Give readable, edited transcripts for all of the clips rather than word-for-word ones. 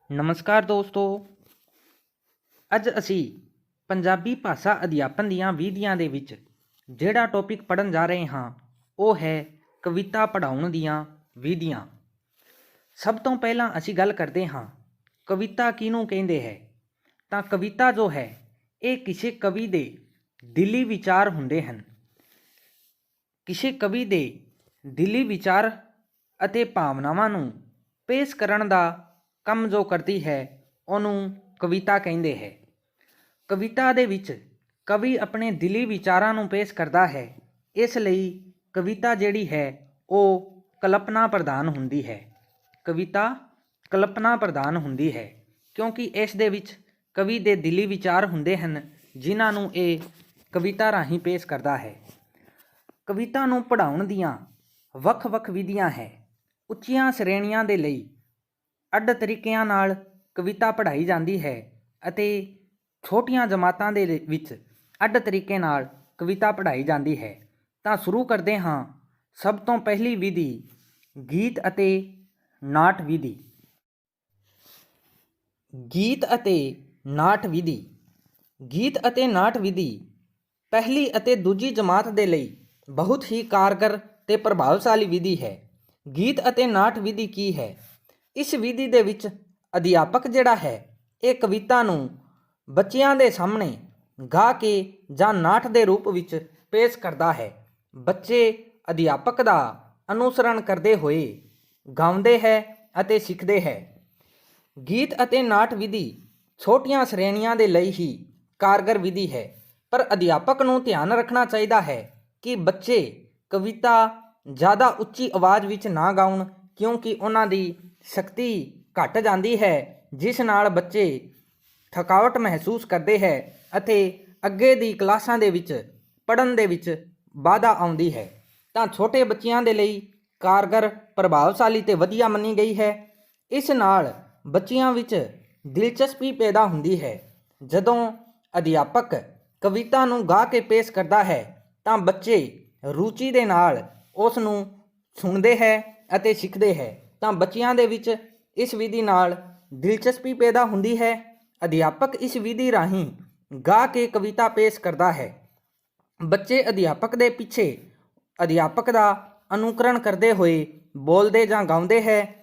ਨਮਸਕਾਰ ਦੋਸਤੋ। ਅੱਜ ਅਸੀਂ ਪੰਜਾਬੀ ਭਾਸ਼ਾ ਅਧਿਆਪਨ ਦੀਆਂ ਵਿਧੀਆਂ ਦੇ ਵਿੱਚ ਜਿਹੜਾ ਟੌਪਿਕ ਪੜ੍ਹਨ ਜਾ ਰਹੇ ਹਾਂ ਉਹ ਹੈ ਕਵਿਤਾ ਪੜ੍ਹਾਉਣ ਦੀਆਂ ਵਿਧੀਆਂ। ਸਭ ਤੋਂ ਪਹਿਲਾਂ ਅਸੀਂ ਗੱਲ ਕਰਦੇ ਹਾਂ ਕਵਿਤਾ ਕਿਹਨੂੰ ਕਹਿੰਦੇ ਹੈ। ਤਾਂ ਕਵਿਤਾ ਜੋ ਹੈ ਇਹ ਕਿਸੇ ਕਵੀ ਦੇ ਦਿਲੀ ਵਿਚਾਰ ਹੁੰਦੇ ਹਨ। ਕਿਸੇ ਕਵੀ ਦੇ ਦਿਲੀ ਵਿਚਾਰ ਅਤੇ ਭਾਵਨਾਵਾਂ ਨੂੰ ਪੇਸ਼ ਕਰਨ ਦਾ ਕੰਮ ਜੋ ਕਰਦੀ ਹੈ ਉਹਨੂੰ ਕਵਿਤਾ ਕਹਿੰਦੇ ਹੈ। ਕਵਿਤਾ ਦੇ ਵਿੱਚ ਕਵੀ ਆਪਣੇ ਦਿਲੀ ਵਿਚਾਰਾਂ ਨੂੰ ਪੇਸ਼ ਕਰਦਾ ਹੈ, ਇਸ ਲਈ ਕਵਿਤਾ ਜਿਹੜੀ ਹੈ ਉਹ ਕਲਪਨਾ ਪ੍ਰਧਾਨ ਹੁੰਦੀ ਹੈ। ਕਵਿਤਾ ਕਲਪਨਾ ਪ੍ਰਧਾਨ ਹੁੰਦੀ ਹੈ ਕਿਉਂਕਿ ਇਸ ਦੇ ਵਿੱਚ ਕਵੀ ਦੇ ਦਿਲੀ ਵਿਚਾਰ ਹੁੰਦੇ ਹਨ ਜਿਨ੍ਹਾਂ ਨੂੰ ਇਹ ਕਵਿਤਾ ਰਾਹੀਂ ਪੇਸ਼ ਕਰਦਾ ਹੈ। ਕਵਿਤਾ ਨੂੰ ਪੜ੍ਹਾਉਣ ਦੀਆਂ ਵੱਖ-ਵੱਖ ਵਿਧੀਆਂ ਹੈ। ਉੱਚੀਆਂ ਸ਼੍ਰੇਣੀਆਂ ਦੇ ਲਈ ਅੱਡ ਤਰੀਕਿਆਂ ਨਾਲ ਕਵਿਤਾ ਪੜ੍ਹਾਈ ਜਾਂਦੀ ਹੈ ਅਤੇ ਛੋਟੀਆਂ ਜਮਾਤਾਂ ਦੇ ਵਿੱਚ ਅੱਡ ਤਰੀਕੇ ਨਾਲ ਕਵਿਤਾ ਪੜ੍ਹਾਈ ਜਾਂਦੀ ਹੈ। ਤਾਂ ਸ਼ੁਰੂ ਕਰਦੇ ਹਾਂ। ਸਭ ਤੋਂ ਪਹਿਲੀ ਵਿਧੀ ਗੀਤ ਅਤੇ ਨਾਟ ਵਿਧੀ। ਗੀਤ ਅਤੇ ਨਾਟ ਵਿਧੀ। ਗੀਤ ਅਤੇ ਨਾਟ ਵਿਧੀ ਪਹਿਲੀ ਅਤੇ ਦੂਜੀ ਜਮਾਤ ਦੇ ਲਈ ਬਹੁਤ ਹੀ ਕਾਰਗਰ ਤੇ ਪ੍ਰਭਾਵਸ਼ਾਲੀ ਵਿਧੀ ਹੈ। ਗੀਤ ਅਤੇ ਨਾਟ ਵਿਧੀ ਕੀ ਹੈ? ਇਸ ਵਿਧੀ ਦੇ ਵਿੱਚ ਅਧਿਆਪਕ ਜਿਹੜਾ ਹੈ ਇਹ ਕਵਿਤਾ ਨੂੰ ਬੱਚਿਆਂ ਦੇ ਸਾਹਮਣੇ ਗਾ ਕੇ ਜਾਂ ਨਾਟ ਦੇ ਰੂਪ ਵਿੱਚ ਪੇਸ਼ ਕਰਦਾ ਹੈ। ਬੱਚੇ ਅਧਿਆਪਕ ਦਾ ਅਨੁਸਰਣ ਕਰਦੇ ਹੋਏ ਗਾਉਂਦੇ ਹੈ ਅਤੇ ਸਿੱਖਦੇ ਹੈ। ਗੀਤ ਅਤੇ ਨਾਟ ਵਿਧੀ ਛੋਟੀਆਂ ਸ਼੍ਰੇਣੀਆਂ ਦੇ ਲਈ ਹੀ ਕਾਰਗਰ ਵਿਧੀ ਹੈ, ਪਰ ਅਧਿਆਪਕ ਨੂੰ ਧਿਆਨ ਰੱਖਣਾ ਚਾਹੀਦਾ ਹੈ ਕਿ ਬੱਚੇ ਕਵਿਤਾ ਜ਼ਿਆਦਾ ਉੱਚੀ ਆਵਾਜ਼ ਵਿੱਚ ਨਾ ਗਾਉਣ, ਕਿਉਂਕਿ ਉਹਨਾਂ ਦੀ ਸ਼ਕਤੀ ਘਟ ਜਾਂਦੀ ਹੈ ਜਿਸ ਨਾਲ ਬੱਚੇ ਥਕਾਵਟ ਮਹਿਸੂਸ ਕਰਦੇ ਹੈ ਅਤੇ ਅੱਗੇ ਦੀ ਕਲਾਸਾਂ ਦੇ ਵਿੱਚ ਪੜ੍ਹਨ ਦੇ ਵਿੱਚ ਬਾਧਾ ਆਉਂਦੀ ਹੈ। ਤਾਂ ਛੋਟੇ ਬੱਚਿਆਂ ਦੇ ਲਈ ਕਾਰਗਰ, ਪ੍ਰਭਾਵਸ਼ਾਲੀ ਤੇ ਵਧੀਆ ਮੰਨੀ ਗਈ ਹੈ। ਇਸ ਨਾਲ ਬੱਚਿਆਂ ਵਿੱਚ ਦਿਲਚਸਪੀ ਪੈਦਾ ਹੁੰਦੀ ਹੈ। ਜਦੋਂ ਅਧਿਆਪਕ ਕਵਿਤਾ ਨੂੰ ਗਾ ਕੇ ਪੇਸ਼ ਕਰਦਾ ਹੈ ਤਾਂ ਬੱਚੇ ਰੁਚੀ ਦੇ ਨਾਲ ਉਸ ਨੂੰ ਸੁਣਦੇ ਹੈ ਅਤੇ ਸਿੱਖਦੇ ਹੈ। ਤਾਂ ਬੱਚਿਆਂ ਦੇ ਵਿੱਚ ਇਸ ਵਿਧੀ ਨਾਲ ਦਿਲਚਸਪੀ ਪੈਦਾ ਹੁੰਦੀ ਹੈ। ਅਧਿਆਪਕ ਇਸ ਵਿਧੀ ਰਾਹੀਂ ਗਾ ਕੇ ਕਵਿਤਾ ਪੇਸ਼ ਕਰਦਾ ਹੈ। ਬੱਚੇ ਅਧਿਆਪਕ ਦੇ ਪਿੱਛੇ ਅਧਿਆਪਕ ਦਾ ਅਨੁਕਰਨ ਕਰਦੇ ਹੋਏ ਬੋਲਦੇ ਜਾਂ ਗਾਉਂਦੇ ਹੈ।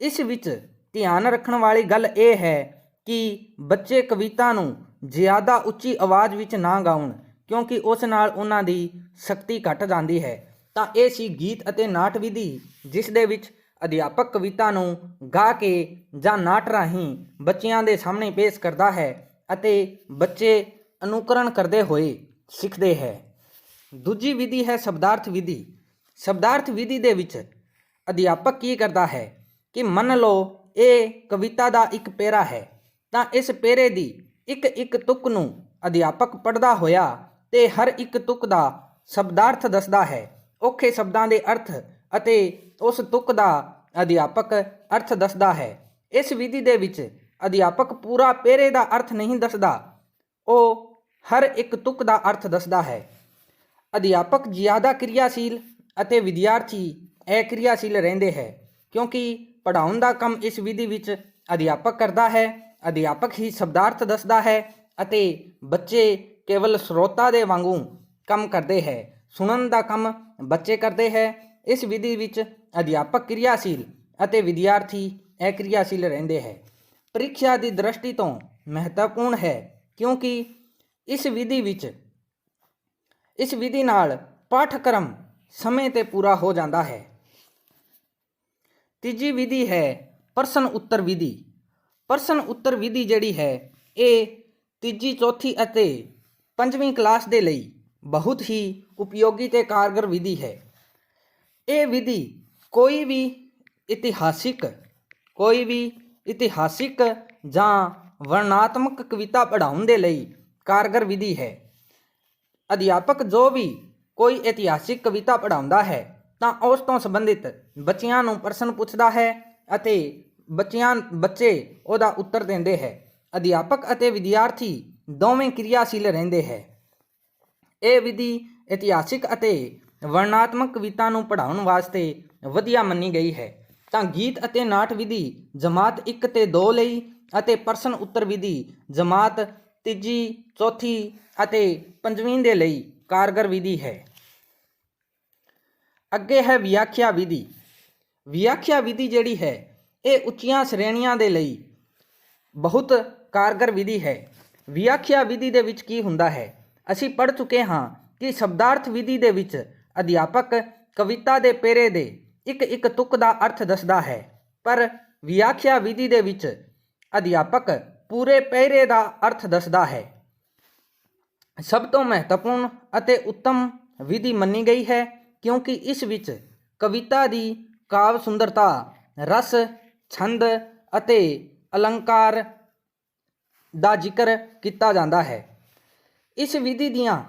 ਇਸ ਵਿੱਚ ਧਿਆਨ ਰੱਖਣ ਵਾਲੀ ਗੱਲ ਇਹ ਹੈ ਕਿ ਬੱਚੇ ਕਵਿਤਾ ਨੂੰ ਜ਼ਿਆਦਾ ਉੱਚੀ ਆਵਾਜ਼ ਵਿੱਚ ਨਾ ਗਾਉਣ, ਕਿਉਂਕਿ ਉਸ ਨਾਲ ਉਹਨਾਂ ਦੀ ਸ਼ਕਤੀ ਘਟ ਜਾਂਦੀ ਹੈ। ਤਾਂ ਇਹ ਸੀ ਗੀਤ ਅਤੇ ਨਾਟ ਵਿਧੀ, ਜਿਸ ਦੇ ਵਿੱਚ ਅਧਿਆਪਕ ਕਵਿਤਾ ਨੂੰ ਗਾ ਕੇ ਜਾਂ ਨਾਟ ਰਾਹੀਂ ਬੱਚਿਆਂ ਦੇ ਸਾਹਮਣੇ ਪੇਸ਼ ਕਰਦਾ ਹੈ ਅਤੇ ਬੱਚੇ ਅਨੁਕਰਨ ਕਰਦੇ ਹੋਏ ਸਿੱਖਦੇ ਹੈ। ਦੂਜੀ ਵਿਧੀ ਹੈ ਸ਼ਬਦਾਰਥ ਵਿਧੀ। ਸ਼ਬਦਾਰਥ ਵਿਧੀ ਦੇ ਵਿੱਚ ਅਧਿਆਪਕ ਕੀ ਕਰਦਾ ਹੈ ਕਿ ਮੰਨ ਲਓ ਇਹ ਕਵਿਤਾ ਦਾ ਇੱਕ ਪੇਰਾ ਹੈ, ਤਾਂ ਇਸ ਪੇਰੇ ਦੀ ਇੱਕ ਇੱਕ ਤੁਕ ਨੂੰ ਅਧਿਆਪਕ ਪੜ੍ਹਦਾ ਹੋਇਆ ਤੇ ਹਰ ਇੱਕ ਤੁਕ ਦਾ ਸ਼ਬਦਾਰਥ ਦੱਸਦਾ ਹੈ, ਔਖੇ ਸ਼ਬਦਾਂ ਦੇ ਅਰਥ ਅਤੇ ਉਸ ਤੁਕ ਦਾ ਅਧਿਆਪਕ ਅਰਥ ਦੱਸਦਾ ਹੈ। ਇਸ ਵਿਧੀ ਦੇ ਵਿੱਚ ਅਧਿਆਪਕ ਪੂਰਾ ਪੇਰੇ ਦਾ ਅਰਥ ਨਹੀਂ ਦੱਸਦਾ, ਉਹ ਹਰ ਇੱਕ ਤੁਕ ਦਾ ਅਰਥ ਦੱਸਦਾ ਹੈ। ਅਧਿਆਪਕ ਜ਼ਿਆਦਾ ਕਿਰਿਆਸ਼ੀਲ ਅਤੇ ਵਿਦਿਆਰਥੀ ਅਕਿਰਿਆਸ਼ੀਲ ਰਹਿੰਦੇ ਹੈ, ਕਿਉਂਕਿ ਪੜ੍ਹਾਉਣ ਦਾ ਕੰਮ ਇਸ ਵਿਧੀ ਵਿੱਚ ਅਧਿਆਪਕ ਕਰਦਾ ਹੈ। ਅਧਿਆਪਕ ਹੀ ਸ਼ਬਦਾਰਥ ਦੱਸਦਾ ਹੈ ਅਤੇ ਬੱਚੇ ਕੇਵਲ ਸਰੋਤਾ ਦੇ ਵਾਂਗੂ ਕੰਮ ਕਰਦੇ ਹੈ। ਸੁਣਨ ਦਾ ਕੰਮ ਬੱਚੇ ਕਰਦੇ ਹੈ। ਇਸ ਵਿਧੀ ਵਿੱਚ ਅਧਿਆਪਕ ਕਿਰਿਆਸ਼ੀਲ ਅਤੇ ਵਿਦਿਆਰਥੀ ਅਕਿਰਿਆਸ਼ੀਲ ਰਹਿੰਦੇ ਹੈ। ਪ੍ਰੀਖਿਆ ਦੀ ਦ੍ਰਿਸ਼ਟੀ ਤੋਂ ਮਹੱਤਵਪੂਰਨ ਹੈ, ਕਿਉਂਕਿ ਇਸ ਵਿਧੀ ਨਾਲ ਪਾਠਕ੍ਰਮ ਸਮੇਂ ਤੇ ਪੂਰਾ ਹੋ ਜਾਂਦਾ ਹੈ। ਤੀਜੀ ਵਿਧੀ ਹੈ ਪ੍ਰਸ਼ਨ ਉੱਤਰ ਵਿਧੀ। ਪ੍ਰਸ਼ਨ ਉੱਤਰ ਵਿਧੀ ਜਿਹੜੀ ਹੈ ਇਹ ਤੀਜੀ, ਚੌਥੀ ਅਤੇ ਪੰਜਵੀਂ ਕਲਾਸ ਦੇ ਲਈ ਬਹੁਤ ਹੀ ਉਪਯੋਗੀ ਤੇ ਕਾਰਗਰ ਵਿਧੀ ਹੈ। ਇਹ ਵਿਧੀ ਕੋਈ ਵੀ ਇਤਿਹਾਸਿਕ ਜਾਂ ਵਰਣਨਾਤਮਕ ਕਵਿਤਾ ਪੜ੍ਹਾਉਣ ਦੇ ਲਈ ਕਾਰਗਰ ਵਿਧੀ ਹੈ। ਅਧਿਆਪਕ ਜੋ ਵੀ ਕੋਈ ਇਤਿਹਾਸਿਕ ਕਵਿਤਾ ਪੜ੍ਹਾਉਂਦਾ ਹੈ ਤਾਂ ਉਸ ਤੋਂ ਸੰਬੰਧਿਤ ਬੱਚਿਆਂ ਨੂੰ ਪ੍ਰਸ਼ਨ ਪੁੱਛਦਾ ਹੈ ਅਤੇ ਬੱਚੇ ਉਹਦਾ ਉੱਤਰ ਦਿੰਦੇ ਹੈ। ਅਧਿਆਪਕ ਅਤੇ ਵਿਦਿਆਰਥੀ ਦੋਵੇਂ ਕਿਰਿਆਸ਼ੀਲ ਰਹਿੰਦੇ ਹੈ। ਇਹ ਵਿਧੀ ਇਤਿਹਾਸਿਕ ਅਤੇ ਵਰਣਨਾਤਮਕ ਕਵਿਤਾ ਨੂੰ ਪੜ੍ਹਾਉਣ ਵਾਸਤੇ ਵਧੀਆ ਮੰਨੀ ਗਈ ਹੈ। ਤਾਂ ਗੀਤ ਅਤੇ ਨਾਟ ਵਿਧੀ ਜਮਾਤ 1 ਤੇ 2 ਲਈ ਅਤੇ ਪ੍ਰਸ਼ਨ ਉੱਤਰ ਵਿਧੀ ਜਮਾਤ 3, 4 ਅਤੇ 5ਵੀਂ ਦੇ ਲਈ ਕਾਰਗਰ ਵਿਧੀ ਹੈ। ਅੱਗੇ ਹੈ ਵਿਆਖਿਆ ਵਿਧੀ। ਵਿਆਖਿਆ ਵਿਧੀ ਜਿਹੜੀ ਹੈ ਇਹ ਉੱਚੀਆਂ ਸ਼੍ਰੇਣੀਆਂ ਦੇ ਲਈ ਬਹੁਤ ਕਾਰਗਰ ਵਿਧੀ ਹੈ। ਵਿਆਖਿਆ ਵਿਧੀ ਦੇ ਵਿੱਚ ਕੀ ਹੁੰਦਾ ਹੈ, ਅਸੀਂ ਪੜ੍ਹ ਚੁੱਕੇ ਹਾਂ ਕਿ ਸ਼ਬਦਾਰਥ ਵਿਧੀ ਦੇ ਵਿੱਚ ਅਧਿਆਪਕ ਕਵਿਤਾ ਦੇ ਪੇਰੇ ਦੇ ਇੱਕ ਤੁਕ ਦਾ ਅਰਥ ਦੱਸਦਾ ਹੈ, ਪਰ ਵਿਆਖਿਆ ਵਿਧੀ ਦੇ ਵਿੱਚ ਅਧਿਆਪਕ ਪੂਰੇ ਪਹਿਰੇ ਦਾ ਅਰਥ ਦੱਸਦਾ ਹੈ। ਸਭ ਤੋਂ ਮਹੱਤਵਪੂਰਨ ਅਤੇ ਉੱਤਮ ਵਿਧੀ ਮੰਨੀ ਗਈ ਹੈ ਕਿਉਂਕਿ ਇਸ ਵਿੱਚ ਕਵਿਤਾ ਦੀ ਕਾਵ ਸੁੰਦਰਤਾ, ਰਸ, ਛੰਦ ਅਤੇ ਅਲੰਕਾਰ ਦਾ ਜ਼ਿਕਰ ਕੀਤਾ ਜਾਂਦਾ ਹੈ। ਇਸ ਵਿਧੀ ਦੀਆਂ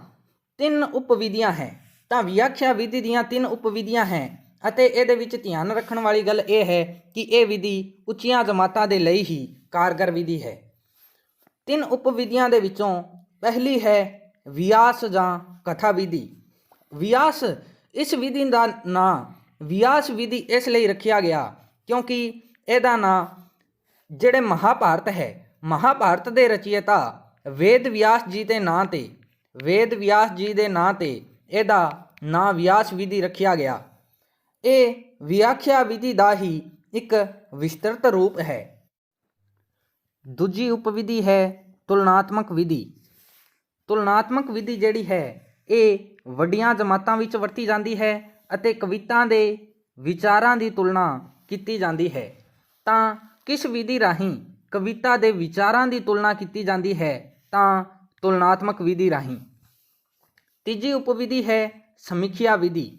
3 ਉਪਵਿਧੀਆਂ ਹੈ। ਤਾਂ ਵਿਆਖਿਆ ਵਿਧੀ ਦੀਆਂ 3 ਉਪਵਿਧੀਆਂ ਹੈ ਅਤੇ ਇਹਦੇ ਵਿੱਚ ਧਿਆਨ ਰੱਖਣ ਵਾਲੀ ਗੱਲ ਇਹ ਹੈ ਕਿ ਇਹ ਵਿਧੀ ਉੱਚੀਆਂ ਜਮਾਤਾਂ ਦੇ ਲਈ ਹੀ ਕਾਰਗਰ ਵਿਧੀ ਹੈ। 3 ਉਪਵਿਧੀਆਂ ਦੇ ਵਿੱਚੋਂ ਪਹਿਲੀ ਹੈ ਵਿਆਸ ਜਾਂ ਕਥਾ ਵਿਧੀ। ਵਿਆਸ, ਇਸ ਵਿਧੀ ਦਾ ਨਾਂ ਵਿਆਸ ਵਿਧੀ ਇਸ ਲਈ ਰੱਖਿਆ ਗਿਆ ਕਿਉਂਕਿ ਇਹਦਾ ਨਾਂ ਜਿਹੜੇ ਮਹਾਭਾਰਤ ਹੈ, ਮਹਾਭਾਰਤ ਦੇ ਰਚయిਤਾ ਵੇਦ ਵਿਆਸ ਜੀ ਦੇ ਨਾਂ ਤੇ ਇਹਦਾ ਨਾਂ ਵਿਆਸ ਵਿਧੀ ਰੱਖਿਆ ਗਿਆ। ਇਹ ਵਿਆਖਿਆ ਵਿਧੀ ਦਾ ਹੀ ਇੱਕ ਵਿਸਤ੍ਰਿਤ ਰੂਪ ਹੈ। ਦੂਜੀ ਉਪਵਿਧੀ ਹੈ ਤੁਲਨਾਤਮਕ ਵਿਧੀ। ਤੁਲਨਾਤਮਕ ਵਿਧੀ ਜਿਹੜੀ ਹੈ ਇਹ ਵੱਡੀਆਂ ਜਮਾਤਾਂ ਵਿੱਚ ਵਰਤੀ ਜਾਂਦੀ ਹੈ ਅਤੇ ਕਵਿਤਾ ਦੇ ਵਿਚਾਰਾਂ ਦੀ ਤੁਲਨਾ ਕੀਤੀ ਜਾਂਦੀ ਹੈ। ਤਾਂ ਕਿਸ ਵਿਧੀ ਰਾਹੀਂ ਕਵਿਤਾ ਦੇ ਵਿਚਾਰਾਂ ਦੀ ਤੁਲਨਾ ਕੀਤੀ ਜਾਂਦੀ ਹੈ? ਤਾਂ ਤੁਲਨਾਤਮਕ ਵਿਧੀ ਰਾਹੀਂ। ਤੀਜੀ ਉਪਵਿਧੀ ਹੈ ਸਮੀਖਿਆ ਵਿਧੀ।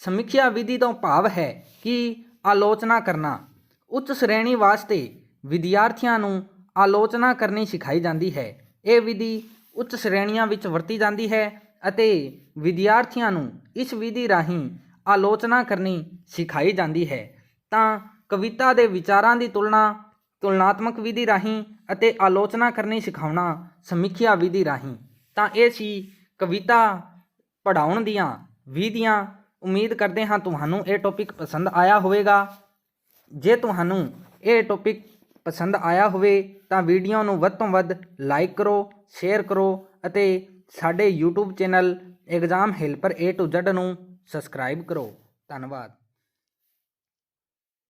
ਸਮੀਖਿਆ ਵਿਧੀ ਤੋਂ ਭਾਵ ਹੈ ਕਿ ਆਲੋਚਨਾ ਕਰਨਾ। ਉੱਚ ਸ਼੍ਰੇਣੀ ਵਾਸਤੇ ਵਿਦਿਆਰਥੀਆਂ ਨੂੰ ਆਲੋਚਨਾ ਕਰਨੀ ਸਿਖਾਈ ਜਾਂਦੀ ਹੈ। ਇਹ ਵਿਧੀ ਉੱਚ ਸ਼੍ਰੇਣੀਆਂ ਵਿੱਚ ਵਰਤੀ ਜਾਂਦੀ ਹੈ ਅਤੇ ਵਿਦਿਆਰਥੀਆਂ ਨੂੰ ਇਸ ਵਿਧੀ ਰਾਹੀਂ ਆਲੋਚਨਾ ਕਰਨੀ ਸਿਖਾਈ ਜਾਂਦੀ ਹੈ। ਤਾਂ ਕਵਿਤਾ ਦੇ ਵਿਚਾਰਾਂ ਦੀ ਤੁਲਨਾ ਤੁਲਨਾਤਮਕ ਵਿਧੀ ਰਾਹੀਂ ਅਤੇ ਆਲੋਚਨਾ ਕਰਨੀ ਸਿਖਾਉਣਾ ਸਮੀਖਿਆ ਵਿਧੀ ਰਾਹੀਂ। ਤਾਂ ਇਹ ਸੀ ਕਵਿਤਾ ਪੜ੍ਹਾਉਣ ਦੀਆਂ ਵਿਧੀਆਂ। ਉਮੀਦ ਕਰਦੇ ਹਾਂ ਤੁਹਾਨੂੰ ਇਹ ਟੌਪਿਕ ਪਸੰਦ ਆਇਆ ਹੋਵੇਗਾ। ਜੇ ਤੁਹਾਨੂੰ ਇਹ ਟੌਪਿਕ ਪਸੰਦ ਆਇਆ ਹੋਵੇ ਤਾਂ ਵੀਡੀਓ ਨੂੰ ਵੱਧ ਤੋਂ ਵੱਧ ਲਾਈਕ ਕਰੋ, ਸ਼ੇਅਰ ਕਰੋ ਅਤੇ ਸਾਡੇ YouTube channel exam helper A to Z ਨੂੰ ਸਬਸਕ੍ਰਾਈਬ ਕਰੋ। ਧੰਨਵਾਦ।